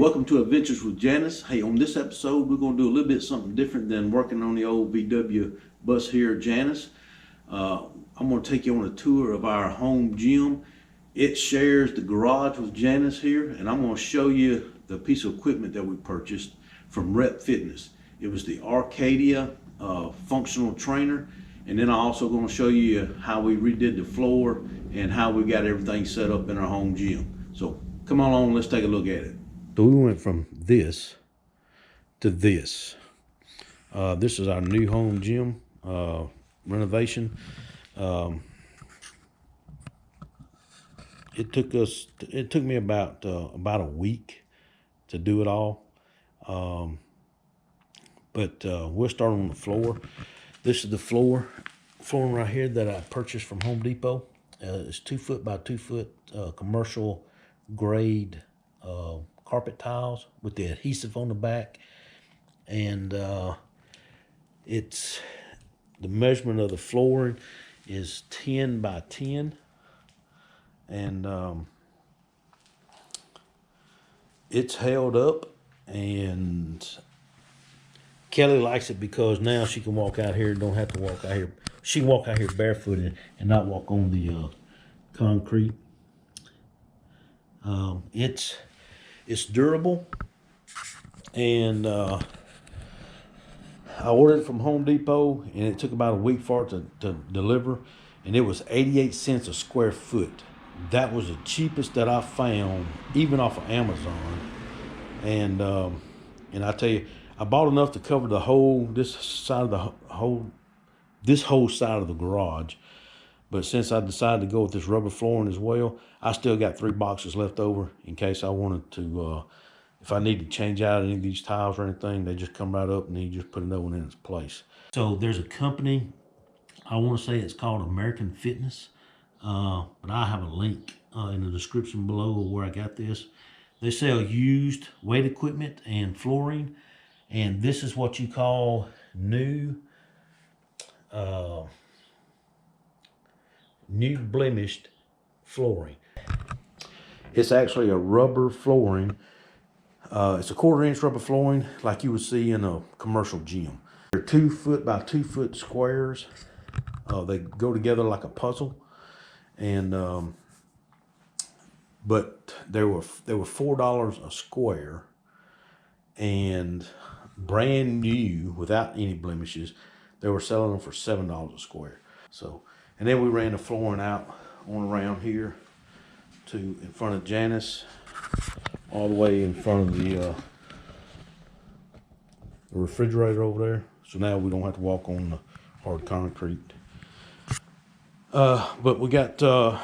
welcome to Adventures with Janis. Hey, on this episode, we're going to do a little bit something different than working on the old VW bus here at Janis. I'm going to take you on a tour of our home gym. It shares the garage with Janis here, and I'm going to show you the piece of equipment that we purchased from Rep Fitness. It was the Arcadia functional trainer, and then I'm also going to show you how we redid the floor and how we got everything set up in our home gym. So come on along, let's take a look at it. So we went from this to this. This is our new home gym renovation. It took me about a week to do it all. But we'll start on the floor. This is the flooring right here that I purchased from Home Depot. It's 2 foot by 2 foot commercial grade carpet tiles with the adhesive on the back, and it's the measurement of the flooring is 10 by 10, and it's held up, and Kelly likes it because now she can walk out here, don't have to walk out here. She can walk out here barefooted and not walk on the concrete. It's durable, and I ordered it from Home Depot, and it took about a week for it to deliver, and it was 88 cents a square foot. That was the cheapest that I found, even off of Amazon. And I tell you, I bought enough to cover the whole side of the garage. But since I decided to go with this rubber flooring as well, I still got 3 boxes left over in case I wanted to, if I need to change out any of these tiles or anything, they just come right up and you just put another one in its place. So there's a company, I want to say it's called American Fitness, but I have a link in the description below where I got this. They sell used weight equipment and flooring, and this is what you call new blemished flooring. It's actually a rubber flooring. It's a 1/4 inch rubber flooring like you would see in a commercial gym. They're 2 foot by 2 foot squares. They go together like a puzzle, and but they were $4 a square, and brand new without any blemishes, they were selling them for $7 a square. So, and then we ran the flooring out on around here to in front of Janis, all the way in front of the refrigerator over there. So now we don't have to walk on the hard concrete. But we got, so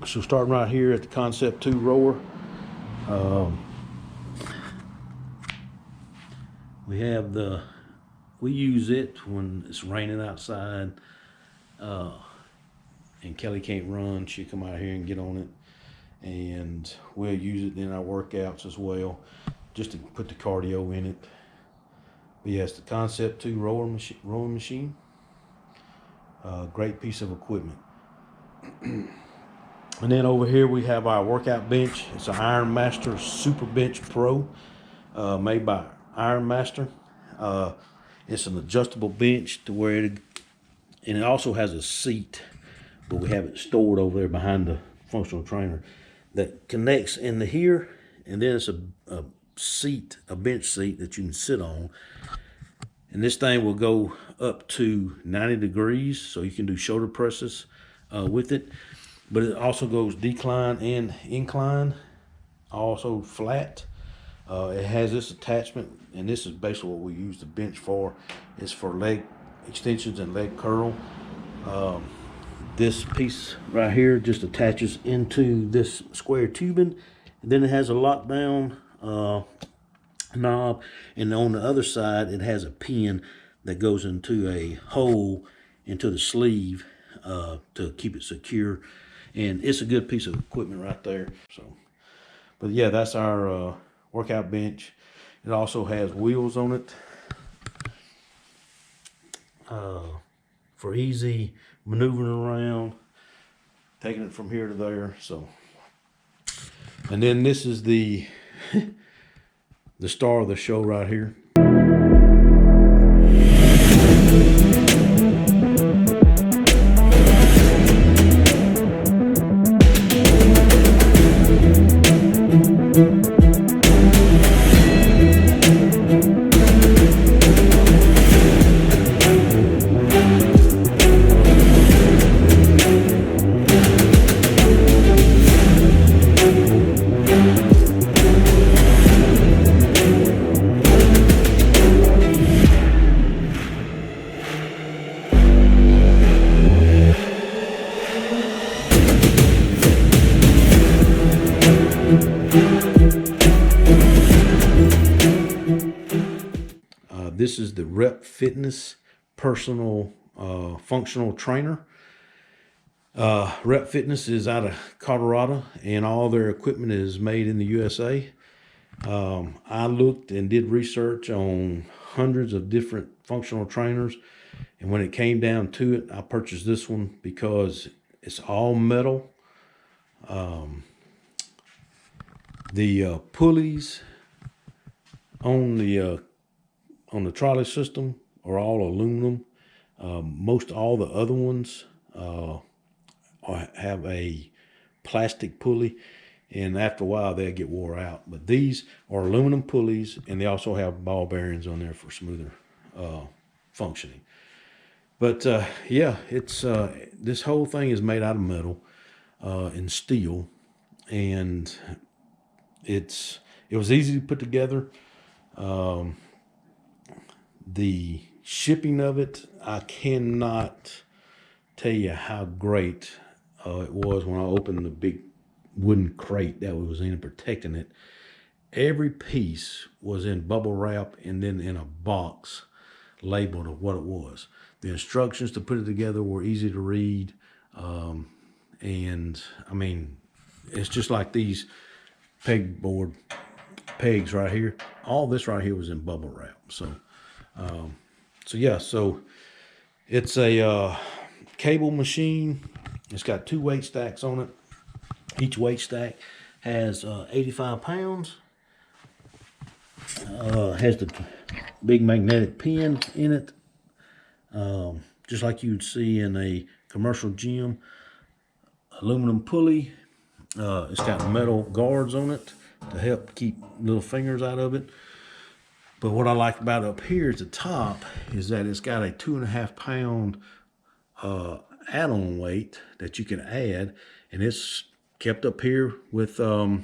starting right here at the Concept 2 rower, we use it when it's raining outside, and Kelly can't run. She'll come out here and get on it, and we'll use it in our workouts as well, just to put the cardio in it. But yeah, it's the Concept 2 rowing machine. Great piece of equipment. And then over here we have our workout bench. It's an Iron Master Super Bench Pro, made by Iron Master. It's an adjustable bench to where and it also has a seat, but we have it stored over there behind the functional trainer that connects into here, and then it's a bench seat that you can sit on. And this thing will go up to 90 degrees, so you can do shoulder presses with it. But it also goes decline and incline, also flat. It has this attachment, and this is basically what we use the bench for. It's for leg extensions and leg curl. This piece right here just attaches into this square tubing, and then it has a lockdown knob, and on the other side it has a pin that goes into a hole into the sleeve to keep it secure. And it's a good piece of equipment right there. So, but yeah, that's our workout bench. It also has wheels on it for easy maneuvering around, taking it from here to there. So, and then this is the the star of the show right here. This is the Rep Fitness personal functional trainer. Rep Fitness is out of Colorado, and all their equipment is made in the USA. I looked and did research on hundreds of different functional trainers, and when it came down to it, I purchased this one because it's all metal. The pulleys on the trolley system are all aluminum. Most all the other ones have a plastic pulley, and after a while they'll get wore out. But these are aluminum pulleys, and they also have ball bearings on there for smoother functioning. But yeah, it's this whole thing is made out of metal and steel, and it was easy to put together. The shipping of it, I cannot tell you how great it was when I opened the big wooden crate that was in protecting it. Every piece was in bubble wrap and then in a box labeled of what it was. The instructions to put it together were easy to read. And I mean, it's just like these pegboard pegs right here. All this right here was in bubble wrap. So yeah, so it's a cable machine. It's got 2 weight stacks on it. Each weight stack has 85 pounds. Has the big magnetic pin in it, just like you would see in a commercial gym. Aluminum pulley. It's got metal guards on it to help keep little fingers out of it. But what I like about it up here at the top is that it's got a 2.5 pound add-on weight that you can add, and it's kept up here with a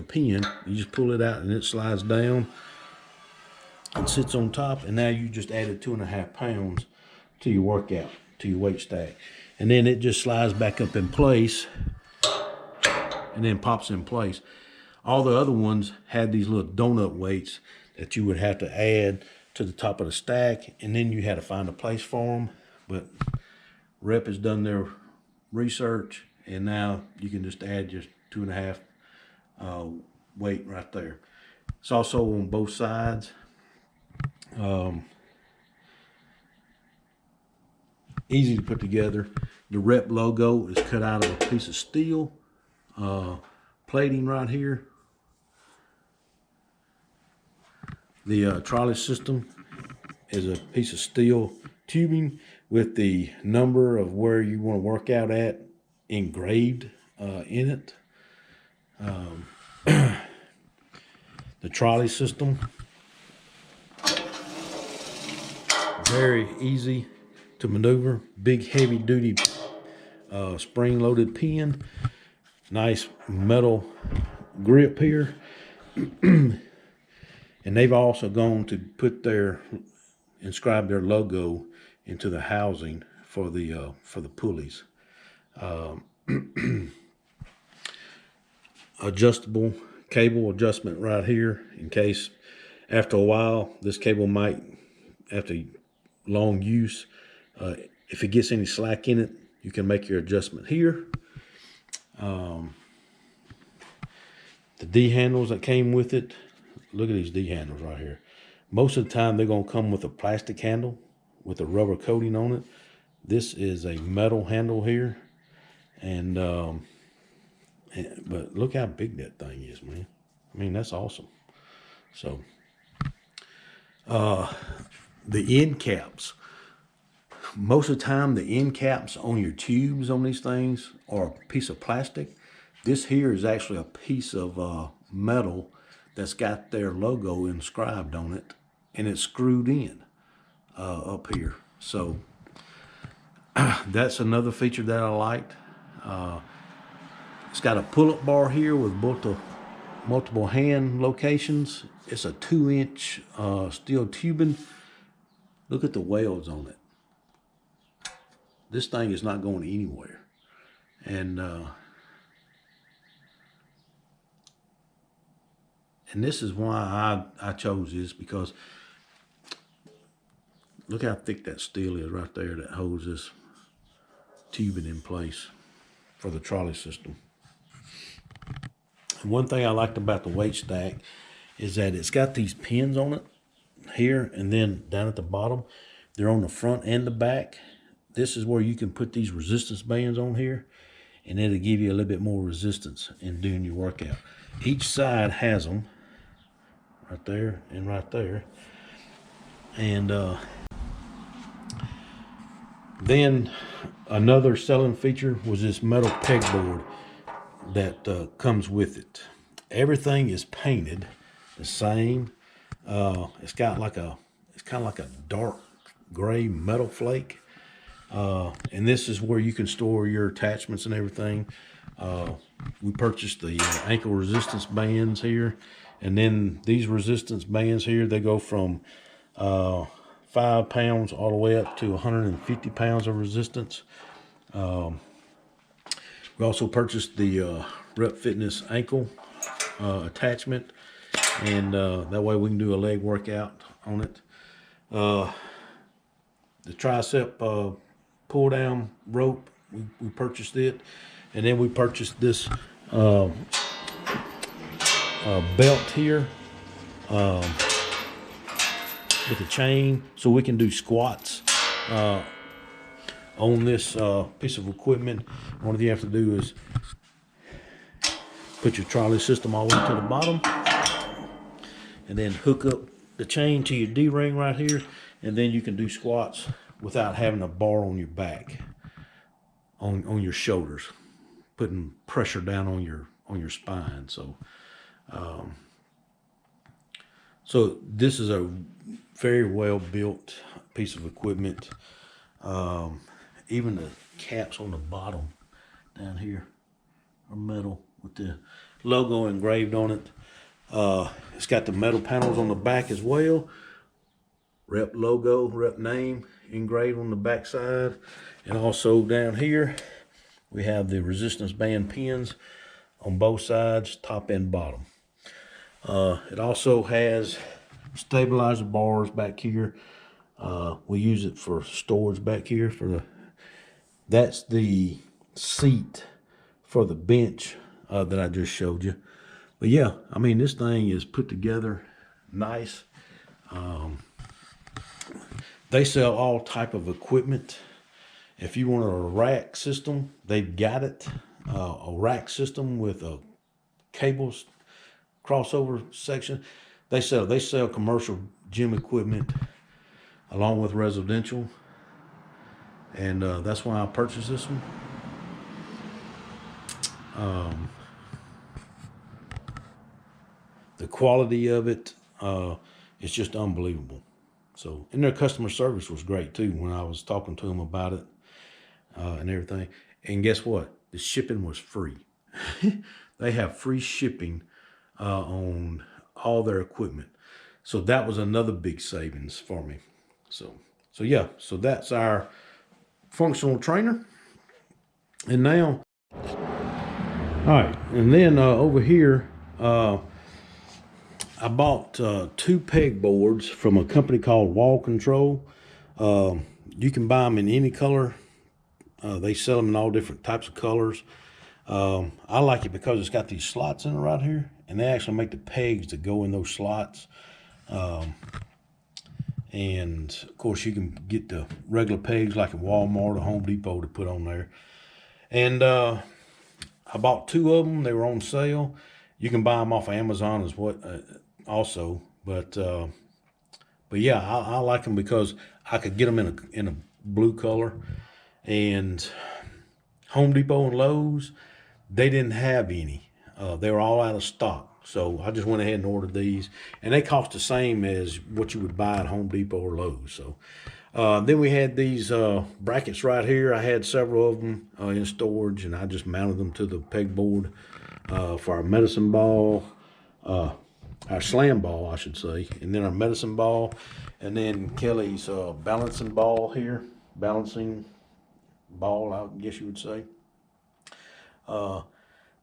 pin. You just pull it out and it slides down and sits on top, and now you just added 2.5 pounds to your workout, to your weight stack. And then it just slides back up in place and then pops in place. All the other ones had these little donut weights that you would have to add to the top of the stack, and then you had to find a place for them. But Rep has done their research, and now you can just add just 2.5 weight right there. It's also on both sides. Easy to put together. The Rep logo is cut out of a piece of steel. Plating right here. The trolley system is a piece of steel tubing with the number of where you want to work out at engraved in it. The trolley system, very easy to maneuver. Big heavy duty spring loaded pin. Nice metal grip here. And they've also gone to put inscribe their logo into the housing for the pulleys. Adjustable cable adjustment right here, in case after a while this cable might, after long use, if it gets any slack in it, you can make your adjustment here. The D handles that came with it. Look at these D handles right here. Most of the time they're going to come with a plastic handle with a rubber coating on it. This is a metal handle here. And but look how big that thing is, man. I mean, that's awesome. So, the end caps. Most of the time, the end caps on your tubes on these things are a piece of plastic. This here is actually a piece of metal that's got their logo inscribed on it, and it's screwed in up here. So that's another feature that I liked. It's got a pull-up bar here with multiple hand locations. It's a 2-inch steel tubing. Look at the welds on it. This thing is not going anywhere. And this is why I chose this, because look how thick that steel is right there that holds this tubing in place for the trolley system. And one thing I liked about the weight stack is that it's got these pins on it here, and then down at the bottom, they're on the front and the back. This is where you can put these resistance bands on here, and it'll give you a little bit more resistance in doing your workout. Each side has them right there and right there. And then another selling feature was this metal pegboard that comes with it. Everything is painted the same. It's kind of like a dark gray metal flake. And this is where you can store your attachments and everything. We purchased the ankle resistance bands here, and then these resistance bands here, they go from 5 pounds all the way up to 150 pounds of resistance. We also purchased the Rep Fitness ankle attachment, and that way we can do a leg workout on it. The tricep pull down rope, we purchased it, and then we purchased this belt here with a chain, so we can do squats on this piece of equipment. One thing you have to do is put your trolley system all the way to the bottom, and then hook up the chain to your D-ring right here, and then you can do squats without having a bar on your back, on your shoulders, putting pressure down on your spine. So so this is a very well built piece of equipment. Even the caps on the bottom down here are metal with the logo engraved on it. It's got the metal panels on the back as well. Rep logo, Rep name engraved on the back side. And also down here, we have the resistance band pins on both sides, top and bottom. It also has stabilizer bars back here. We use it for storage back here that's the seat for the bench that I just showed you. But yeah, I mean, this thing is put together nice. They sell all type of equipment. If you want a rack system, they've got it. A rack system with a cables crossover section. They sell commercial gym equipment along with residential, and that's why I purchased this one. The quality of it is just unbelievable. So, and their customer service was great too when I was talking to them about it and everything. And guess what? The shipping was free. They have free shipping on all their equipment. So that was another big savings for me. So yeah, so that's our functional trainer. And now, all right, and then over here, I bought 2 pegboards from a company called Wall Control. You can buy them in any color. They sell them in all different types of colors. I like it because it's got these slots in it right here, and they actually make the pegs that go in those slots. And of course you can get the regular pegs like at Walmart or Home Depot to put on there. And I bought 2 of them. They were on sale. You can buy them off of Amazon as what also, but yeah, I like them because I could get them in a blue color, and Home Depot and Lowe's, they didn't have any. They were all out of stock. So I just went ahead and ordered these, and they cost the same as what you would buy at Home Depot or Lowe's. So then we had these brackets right here. I had several of them in storage, and I just mounted them to the pegboard for our medicine ball, our slam ball, I should say, and then our medicine ball, and then Kelly's balancing ball here, balancing ball, I guess you would say.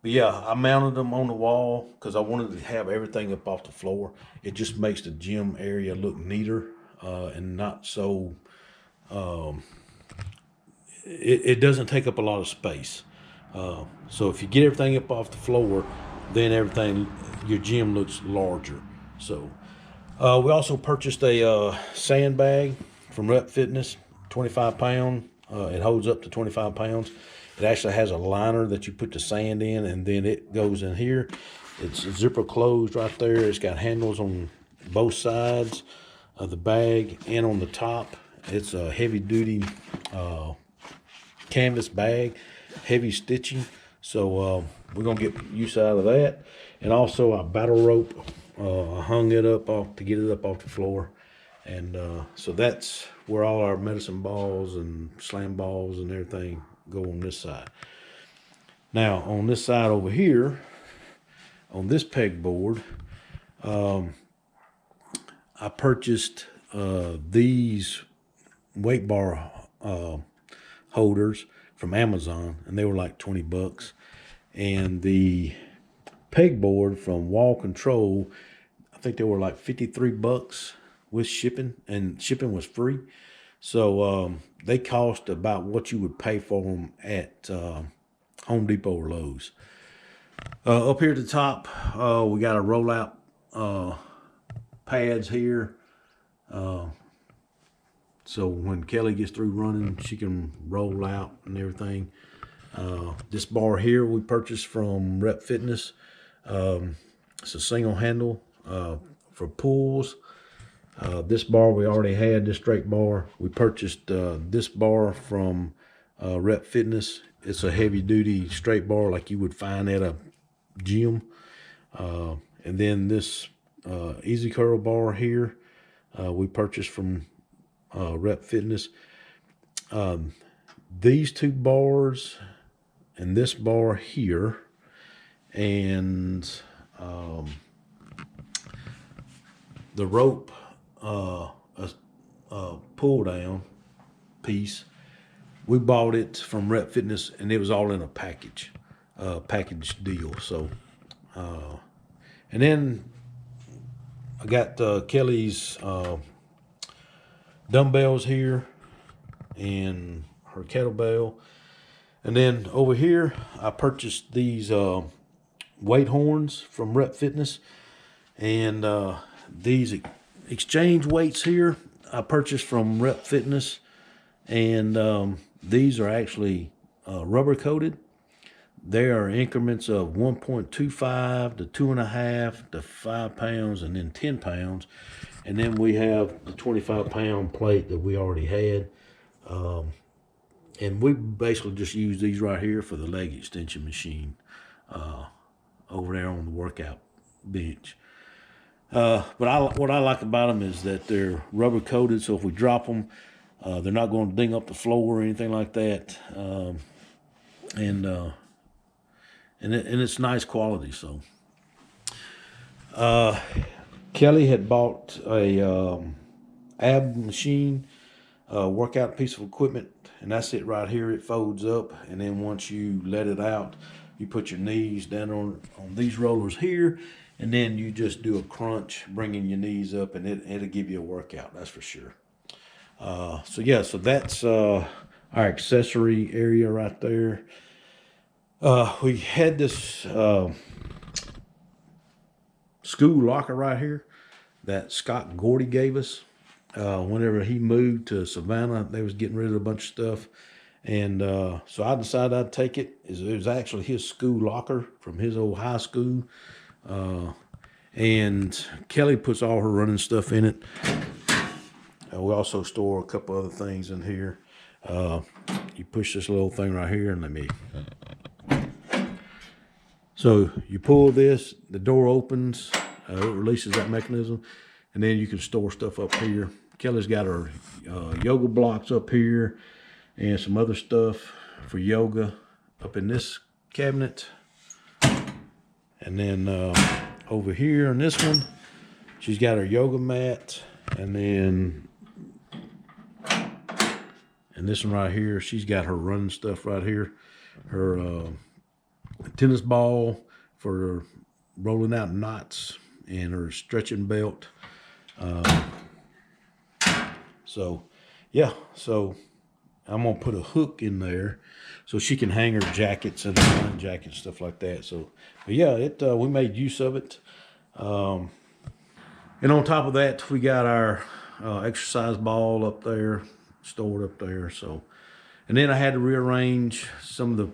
But yeah, I mounted them on the wall because I wanted to have everything up off the floor. It just makes the gym area look neater and not so. It doesn't take up a lot of space. So if you get everything up off the floor, then your gym looks larger. So we also purchased a sandbag from Rep Fitness, 25 pound. It holds up to 25 pounds. It actually has a liner that you put the sand in, and then it goes in here. It's zipper closed right there. It's got handles on both sides of the bag and on the top. It's a heavy duty canvas bag, heavy stitching. So we're gonna get use out of that. And also our battle rope, I hung it up to get it up off the floor. And so that's where all our medicine balls and slam balls and everything go on this side. Now on this side over here, on this pegboard, I purchased these weight bar holders from Amazon, and they were like 20 bucks. And the pegboard from Wall Control, I think they were like 53 bucks with shipping, and shipping was free. So they cost about what you would pay for them at Home Depot or Lowe's. Up here at the top, we got a rollout pads here. So when Kelly gets through running, she can roll out and everything. This bar here we purchased from Rep Fitness. It's a single handle for pulls. This bar we already had, this straight bar. We purchased this bar from Rep Fitness. It's a heavy duty straight bar like you would find at a gym. And then this easy curl bar here, we purchased from Rep Fitness. These two bars and this bar here, and the rope pull down piece, we bought it from Rep Fitness, and it was all in a package deal. So and then I got Kelly's dumbbells here and her kettlebell. And then over here, I purchased these weight horns from Rep Fitness. And these exchange weights here, I purchased from Rep Fitness. And these are actually rubber coated. They are increments of 1.25 to 2.5 to 5 pounds, and then 10 pounds. And then we have the 25 pound plate that we already had. And we basically just use these right here for the leg extension machine over there on the workout bench. But what I like about them is that they're rubber coated, so if we drop them, they're not going to ding up the floor or anything like that. And it's nice quality. So Kelly had bought a ab machine, workout piece of equipment, and that's it right here. It folds up, and then once you let it out, you put your knees down on these rollers here, and then you just do a crunch, bringing your knees up, and it'll give you a workout, that's for sure. So yeah, so that's our accessory area right there. We had this school locker right here that Scott Gordy gave us. Whenever he moved to Savannah, they was getting rid of a bunch of stuff. And so I decided I'd take it. It was actually his school locker from his old high school. And Kelly puts all her running stuff in it. We also store a couple other things in here. You push this little thing right here, and so you pull this, the door opens, it releases that mechanism, and then you can store stuff up here. Kelly's got her yoga blocks up here and some other stuff for yoga up in this cabinet. And then over here in this one, she's got her yoga mat, and then this one right here, she's got her running stuff right here. Her tennis ball for rolling out knots, and her stretching belt. So I'm gonna put a hook in there so she can hang her jackets and her running jackets, stuff like that. So, but yeah, we made use of it. And on top of that, we got our exercise ball up there, stored up there. So, and then I had to rearrange some of the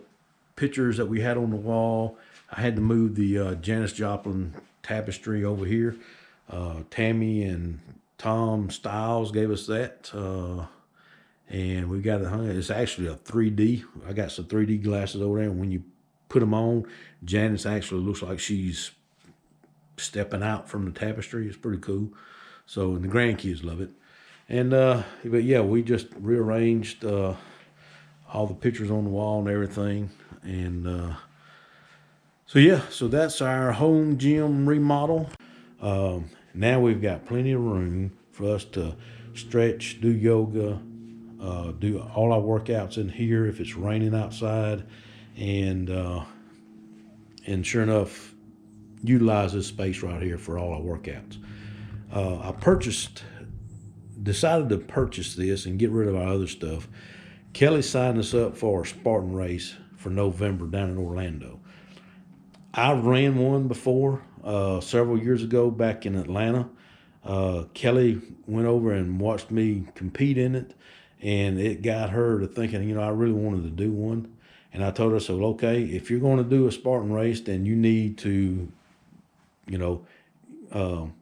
pictures that we had on the wall. I had to move the Janis Joplin tapestry over here. Tammy and Tom Stiles gave us that. And we got it hung. It's actually a 3D. I got some 3D glasses over there, and when you put them on, Janis actually looks like she's stepping out from the tapestry. It's pretty cool. So, and the grandkids love it. And but yeah, we just rearranged all the pictures on the wall and everything. And so yeah, so that's our home gym remodel. Now we've got plenty of room for us to stretch, do yoga, do all our workouts in here if it's raining outside, and sure enough, utilize this space right here for all our workouts. I decided to purchase this and get rid of our other stuff. Kelly signed us up for a Spartan race for November down in Orlando. I ran one before several years ago back in Atlanta. Kelly went over and watched me compete in it, and it got her to thinking, I really wanted to do one. And I told her, so, okay, if you're going to do a Spartan race, then you need to,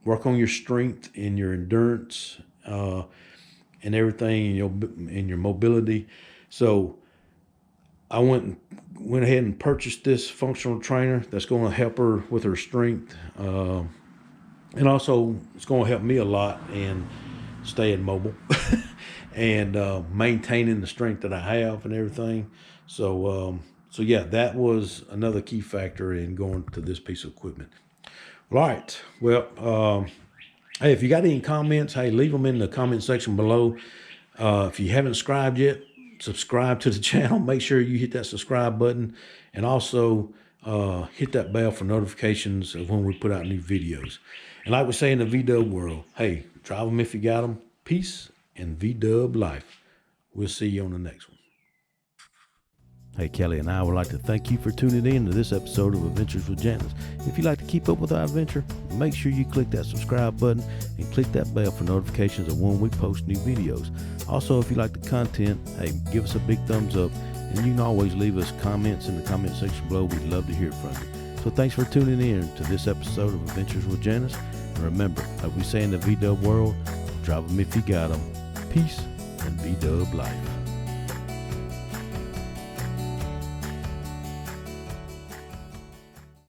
work on your strength and your endurance and everything, and your mobility. So I went ahead and purchased this functional trainer that's going to help her with her strength. And also it's going to help me a lot in staying mobile and maintaining the strength that I have and everything. So yeah, that was another key factor in going to this piece of equipment. All right. Well, hey, if you got any comments, hey, leave them in the comment section below. If you haven't subscribed yet, subscribe to the channel. Make sure you hit that subscribe button, and also hit that bell for notifications of when we put out new videos. And like we say in the V-Dub world, hey, drive them if you got them. Peace and V-Dub life. We'll see you on the next one. Hey, Kelly and I would like to thank you for tuning in to this episode of Adventures with Janis. If you'd like to keep up with our adventure, make sure you click that subscribe button and click that bell for notifications of when we post new videos. Also, if you like the content, hey, give us a big thumbs up, and you can always leave us comments in the comment section below. We'd love to hear from you. So thanks for tuning in to this episode of Adventures with Janis. And remember, like we say in the V-Dub world, drive them if you got them. Peace and V-Dub life.